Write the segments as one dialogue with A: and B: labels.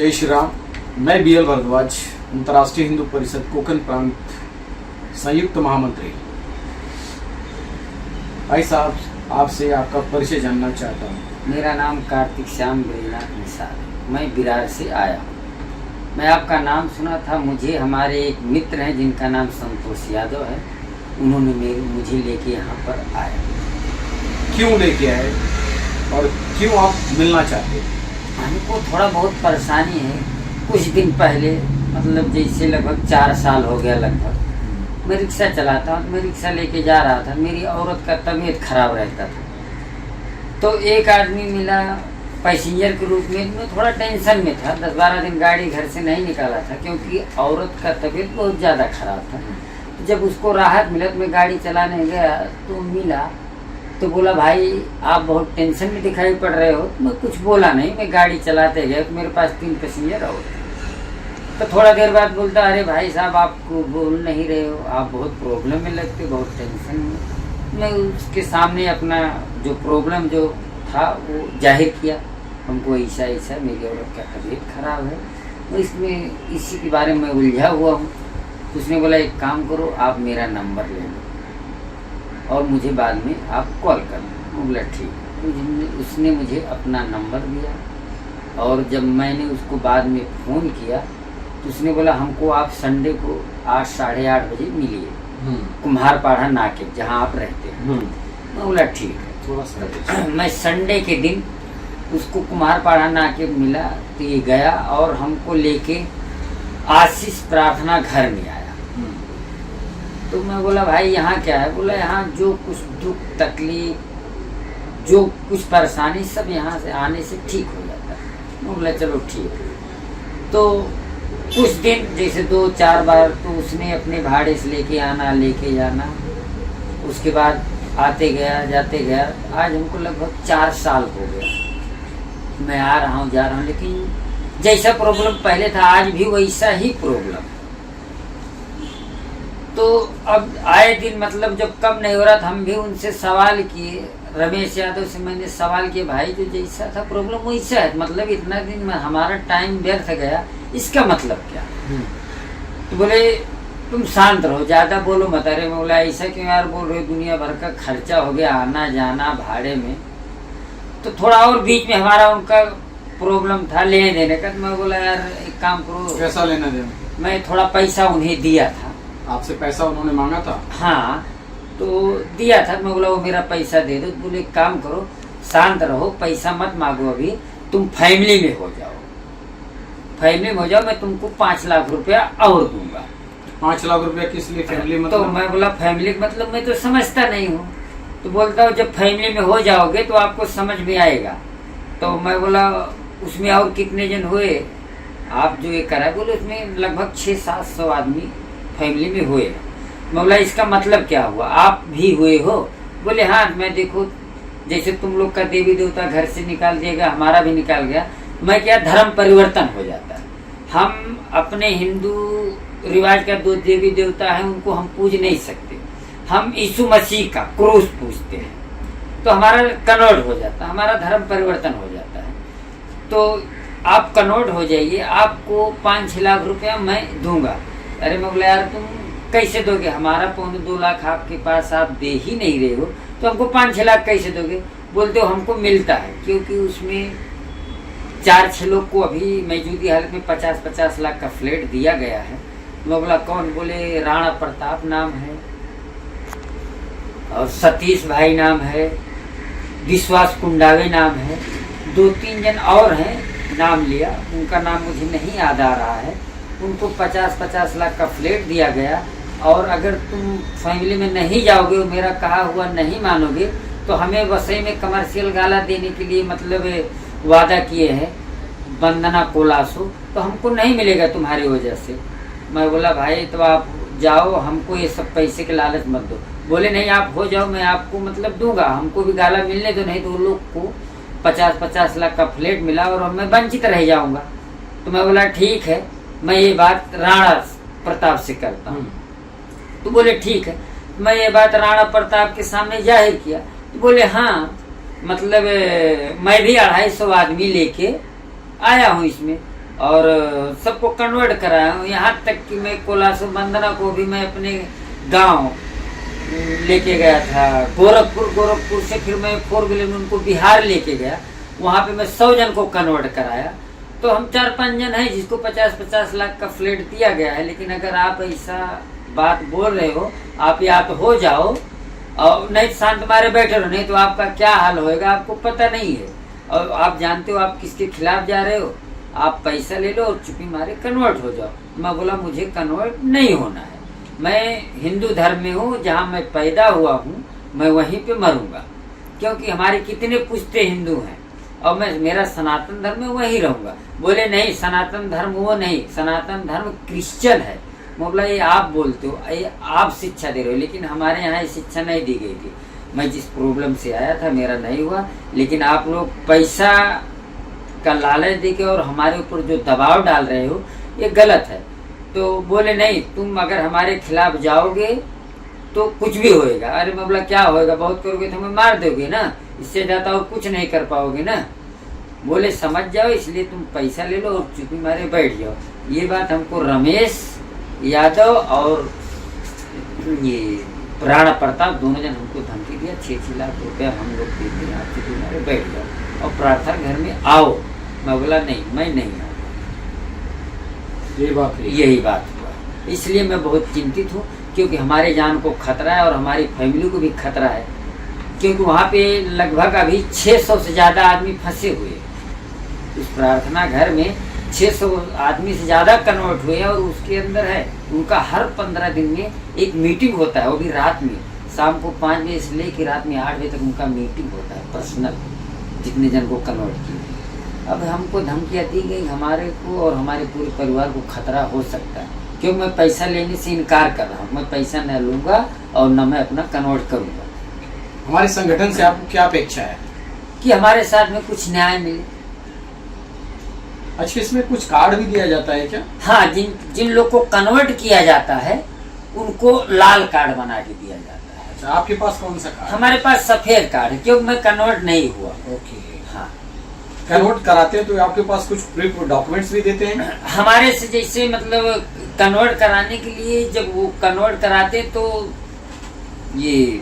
A: जय श्री राम। मैं बीएल भारद्वाज, अंतर्राष्ट्रीय हिंदू परिषद कोकण प्रांत संयुक्त महामंत्री। भाई साहब, आपसे आपका परिचय जानना चाहता हूँ।
B: मेरा नाम कार्तिक श्याम ब्रजनाथ निषाद, मैं विरार से आया हूँ। मैं आपका नाम सुना था, मुझे हमारे एक मित्र हैं जिनका नाम संतोष यादव है, उन्होंने मुझे लेके यहाँ पर आया।
A: क्यों लेके आए और क्यों आप मिलना चाहते हैं?
B: हमको थोड़ा बहुत परेशानी है। कुछ दिन पहले, मतलब जैसे लगभग 4 साल हो गया लगभग, मैं रिक्शा चलाता हूँ। मैं रिक्शा लेके जा रहा था, मेरी औरत का तबीयत खराब रहता था, तो एक आदमी मिला पैसेंजर के रूप में। मैं थोड़ा टेंशन में था, 10-12 दिन गाड़ी घर से नहीं निकाला था क्योंकि औरत का तबीयत बहुत ज़्यादा खराब था। तो जब उसको राहत मिला तो मैं गाड़ी चलाने गया तो मिला, तो बोला भाई आप बहुत टेंशन में दिखाई पड़ रहे हो। तो मैं कुछ बोला नहीं, मैं गाड़ी चलाते गए तो मेरे पास 3 पैसेंजर और थे। तो थोड़ा देर बाद बोलता, अरे भाई साहब आप बोल नहीं रहे हो, आप बहुत प्रॉब्लम में लगते, बहुत टेंशन में। मैं उसके सामने अपना जो प्रॉब्लम जो था वो जाहिर किया। हमको ऐसा मेरी औरत का तबीयत खराब है, तो इसमें इसी के बारे में उलझा हुआ हूँ। तो उसने बोला एक काम करो, आप मेरा नंबर ले लो और मुझे बाद में आप कॉल करना। बोला ठीक। उसने मुझे अपना नंबर दिया और जब मैंने उसको बाद में फ़ोन किया तो उसने बोला हमको आप संडे को 8 साढ़े 8 बजे मिलिए कुम्हारपाड़ा नाके जहाँ आप रहते हैं। मैं बोला ठीक है।
A: थोड़ा सा
B: मैं संडे के दिन उसको कुम्हारपाड़ा नाके मिला, तो ये गया और हमको लेके आशीष प्रार्थना घर में आया। तो मैं बोला भाई यहाँ क्या है? बोला यहाँ जो कुछ दुख तकलीफ, जो कुछ परेशानी, सब यहाँ से आने से ठीक हो जाता है। मैं बोला चलो ठीक है। तो कुछ दिन जैसे 2-4 बार तो उसने अपने भाड़े से लेके जाना। उसके बाद आते गया जाते गया। आज हमको लगभग 4 साल हो गया, मैं आ रहा हूँ जा रहा हूँ, लेकिन जैसा प्रॉब्लम पहले था आज भी वैसा ही प्रॉब्लम। तो अब आए दिन मतलब जब कम नहीं हो रहा था, हम भी उनसे सवाल किए। रमेश यादव से मैंने सवाल किया, भाई जो जैसा था प्रॉब्लम वैसा है, मतलब इतना दिन में हमारा टाइम व्यर्थ गया, इसका मतलब क्या? तो बोले तुम शांत रहो, ज़्यादा बोलो मत। अरे मैं बोला ऐसा क्यों यार बोल रहे हो, दुनिया भर का खर्चा हो गया आना जाना भाड़े में। तो थोड़ा और बीच में हमारा उनका प्रॉब्लम था लेने देने का। तो मैं बोला यार एक काम करो।
A: कैसा लेना देना?
B: मैं थोड़ा पैसा उन्हें दिया था।
A: आपसे पैसा उन्होंने मांगा था?
B: हाँ, तो दिया था। मैं बोला वो मेरा पैसा दे दो। तो बोले एक काम करो, शांत रहो, पैसा मत मांगो, अभी तुम फैमिली में हो जाओ, फैमिली में हो जाओ, मैं तुमको 5 लाख रुपया और दूंगा।
A: 5 लाख रुपया किस लिए? फैमिली मतलब?
B: तो मैं बोला फैमिली मतलब मैं तो समझता नहीं हूँ। तो बोलता हूँ जब फैमिली में हो जाओगे तो आपको समझ में आएगा। तो मैं बोला उसमें और कितने जन हुए आप जो ये करा? बोले उसमें लगभग 600-700 आदमी फैमिली में हुए। मैं बोला इसका मतलब क्या हुआ, आप भी हुए हो? बोले हाँ, मैं देखो जैसे तुम लोग का देवी देवता घर से निकाल दिएगा, हमारा भी निकाल गया। मैं क्या, धर्म परिवर्तन हो जाता है। हम अपने हिंदू रिवाज का 2 देवी देवता है, उनको हम पूज नहीं सकते। हम यीशु मसीह का क्रूस पूजते हैं, तो हमारा कन्वर्ट हो जाता है, हमारा धर्म परिवर्तन हो जाता है। तो आप कन्वर्ट हो जाइए, आपको 5-6 लाख रुपया मैं दूंगा। अरे मैं बोला यार तुम कैसे दोगे, हमारा 2 लाख आपके पास आप दे ही नहीं रहे हो, तो हमको 5-6 लाख कैसे दोगे? बोलते हो हमको मिलता है, क्योंकि उसमें 4-6 लोग को अभी मौजूदा हालत में 50-50 लाख का फ्लैट दिया गया है। मैं बोला कौन? बोले राणा प्रताप नाम है और सतीश भाई नाम है, विश्वास कुंडावे नाम है, 2-3 जन और हैं, नाम लिया, उनका नाम मुझे नहीं याद आ रहा है। उनको 50-50 लाख का फ्लैट दिया गया। और अगर तुम फैमिली में नहीं जाओगे, मेरा कहा हुआ नहीं मानोगे, तो हमें वसई में कमर्शियल गाला देने के लिए मतलब वादा किए हैं वंदना कोलासो, तो हमको नहीं मिलेगा तुम्हारी वजह से। मैं बोला भाई तो आप जाओ, हमको ये सब पैसे के लालच मत दो। बोले नहीं आप हो जाओ, मैं आपको मतलब दूंगा, हमको भी गाला मिलने दो, नहीं तो लोग को 50-50 लाख का फ्लैट मिला और मैं वंचित रह जाऊंगा। तो मैं बोला ठीक है, मैं ये बात राणा प्रताप से करता हूँ। तो बोले ठीक है। मैं ये बात राणा प्रताप के सामने जाहिर किया। तो बोले हाँ, मतलब मैं भी 250 आदमी लेके आया हूँ इसमें। और सबको कन्वर्ट कराया हूँ। यहाँ तक कि मैं कोलासो वंदना को भी मैं अपने गांव लेके गया था, गोरखपुर से फिर मैं 4 व्हीलर में उनको बिहार लेके गया। वहाँ पे मैं 100 जन को कन्वर्ट कराया। तो हम 4-5 जन हैं जिसको 50-50 लाख का फ्लैट दिया गया है। लेकिन अगर आप ऐसा बात बोल रहे हो, आप या तो हो जाओ और नहीं शांत मारे बैठे रहो, नहीं तो आपका क्या हाल होएगा आपको पता नहीं है। और आप जानते हो आप किसके खिलाफ जा रहे हो। आप पैसा ले लो और चुपी मारे कन्वर्ट हो जाओ। मैं बोला मुझे कन्वर्ट नहीं होना है, मैं हिंदू धर्म में हूँ, जहाँ मैं पैदा हुआ हूँ मैं वहीं पे मरूंगा, क्योंकि हमारे कितने पुश्ते हिंदू हैं और मैं मेरा सनातन धर्म में वहीं रहूंगा। बोले नहीं सनातन धर्म वो नहीं, सनातन धर्म क्रिश्चियन है। मैं बोला ये आप बोलते हो, ये आप शिक्षा दे रहे हो, लेकिन हमारे यहाँ ये शिक्षा नहीं दी गई थी। मैं जिस प्रॉब्लम से आया था मेरा नहीं हुआ, लेकिन आप लोग पैसा का लालच देके और हमारे ऊपर जो दबाव डाल रहे हो ये गलत है। तो बोले नहीं तुम अगर हमारे खिलाफ जाओगे तो कुछ भी होएगा। अरे मैं बोला क्या होएगा, बहुत करोगे तो हमें मार दोगे ना, इससे ज़्यादा और कुछ नहीं कर पाओगे ना। बोले समझ जाओ, इसलिए तुम पैसा ले लो और चुपी मारे बैठ जाओ। ये बात हमको रमेश यादव और ये राणा प्रताप दोनों जन हमको धमकी दिया, 6-6 लाख रुपया हम लोग देते हैं, आप चुपी मारे बैठ जाओ और प्रार्थना घर में आओ। मैं बोला नहीं मैं नहीं आऊँगा। यही बात हुआ। इसलिए मैं बहुत चिंतित हूँ, क्योंकि हमारे जान को खतरा है और हमारी फैमिली को भी खतरा है, क्योंकि वहाँ पे लगभग अभी 600 से ज़्यादा आदमी फंसे हुए हैं। उस प्रार्थना घर में 600 आदमी से ज़्यादा कन्वर्ट हुए हैं और उसके अंदर है उनका हर 15 दिन में एक मीटिंग होता है, वो भी रात में, शाम को 5 बजे से लेकर रात में 8 बजे तक उनका मीटिंग होता है पर्सनल, जितने जन को कन्वर्ट किए। अब हमको धमकियाँ दी गई, हमारे को और हमारे पूरे परिवार को खतरा हो सकता है, क्योंकि मैं पैसा लेने से इनकार कर रहा हूँ। मैं पैसा न लूँगा और न मैं अपना कन्वर्ट करूँगा।
A: हमारे संगठन से आपको क्या अपेक्षा है?
B: कि हमारे साथ में कुछ न्याय मिले।
A: अच्छा, इसमें कुछ कार्ड भी दिया जाता है क्या?
B: हाँ, जिन लोग को कन्वर्ट किया जाता है उनको लाल कार्ड बना के दिया जाता है।
A: अच्छा, आपके पास कौन सा कार्ड?
B: हमारे पास सफेद कार्ड है, क्योंकि मैं कन्वर्ट नहीं हुआ।
A: ओके।
B: हाँ,
A: कन्वर्ट कराते हैं तो आपके पास कुछ प्रूफ डॉक्यूमेंट्स भी देते हैं?
B: हमारे से जैसे मतलब कन्वर्ट कराने के लिए जब वो कन्वर्ट कराते तो ये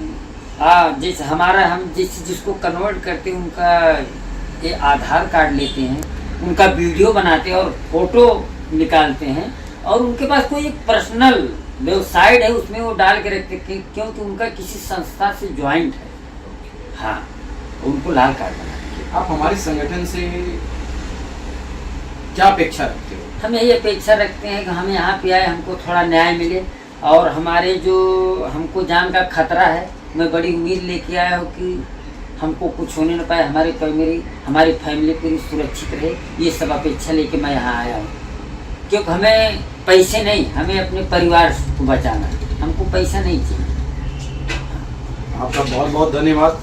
B: जैसे हमारा हम जिसको कन्वर्ट करते हैं उनका ये आधार कार्ड लेते हैं, उनका वीडियो बनाते हैं और फोटो निकालते हैं, और उनके पास कोई एक पर्सनल वेबसाइट है उसमें वो डाल के रखते हैं, क्योंकि उनका किसी संस्था से ज्वाइंट है। हाँ, उनको लाल कार्ड बनाते हैं।
A: आप हमारे संगठन से क्या अपेक्षा रखते हो?
B: हम यही अपेक्षा रखते हैं कि हम यहाँ पे आए, हमको थोड़ा न्याय मिले, और हमारे जो हमको जान का खतरा है, मैं बड़ी उम्मीद लेके आया हूँ कि हमको कुछ होने न पाए, हमारी फैमिली पूरी सुरक्षित रहे। ये सब अपेक्षा लेके मैं यहाँ आया हूँ, क्योंकि हमें पैसे नहीं, हमें अपने परिवार को बचाना है, हमको पैसा नहीं चाहिए।
A: आपका बहुत बहुत धन्यवाद।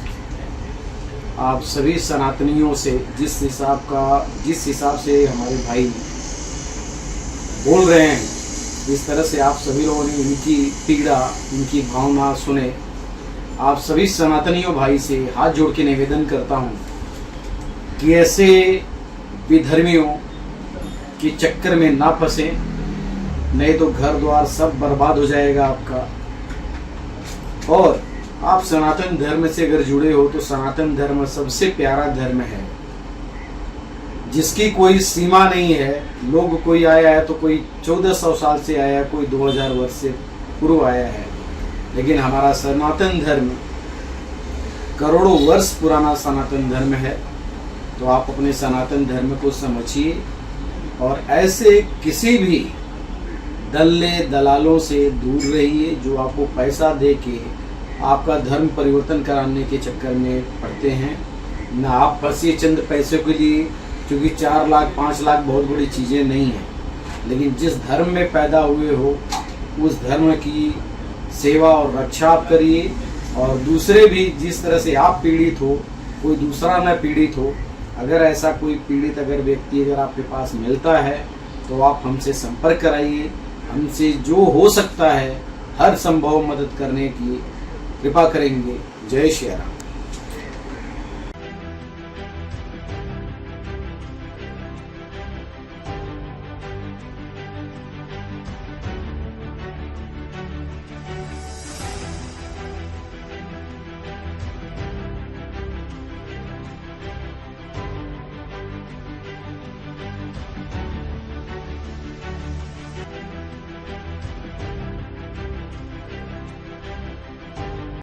A: आप सभी सनातनियों से जिस हिसाब से हमारे भाई बोल रहे हैं, इस तरह से आप सभी लोगों ने इनकी पीड़ा, इनकी भावना सुने। आप सभी सनातनियों भाई से हाथ जोड़ के निवेदन करता हूँ कि ऐसे विधर्मियों के चक्कर में ना फंसे, नहीं तो घर द्वार सब बर्बाद हो जाएगा आपका। और आप सनातन धर्म से अगर जुड़े हो तो सनातन धर्म सबसे प्यारा धर्म है, जिसकी कोई सीमा नहीं है। लोग कोई आया है तो कोई 1400 साल से आया है, कोई 2000 वर्ष से पूर्व आया है, लेकिन हमारा सनातन धर्म करोड़ों वर्ष पुराना सनातन धर्म है। तो आप अपने सनातन धर्म को समझिए और ऐसे किसी भी दल्ले दलालों से दूर रहिए जो आपको पैसा दे के आपका धर्म परिवर्तन कराने के चक्कर में पड़ते हैं। ना आप फंसिए चंद पैसों के लिए, क्योंकि 4 लाख 5 लाख बहुत बड़ी चीज़ें नहीं हैं, लेकिन जिस धर्म में पैदा हुए हो उस धर्म की सेवा और रक्षा आप करिए, और दूसरे भी जिस तरह से आप पीड़ित हो कोई दूसरा न पीड़ित हो। अगर ऐसा कोई पीड़ित व्यक्ति अगर आपके पास मिलता है तो आप हमसे संपर्क कराइए। हमसे जो हो सकता है हर संभव मदद करने की कृपा करेंगे। जय श्री राम।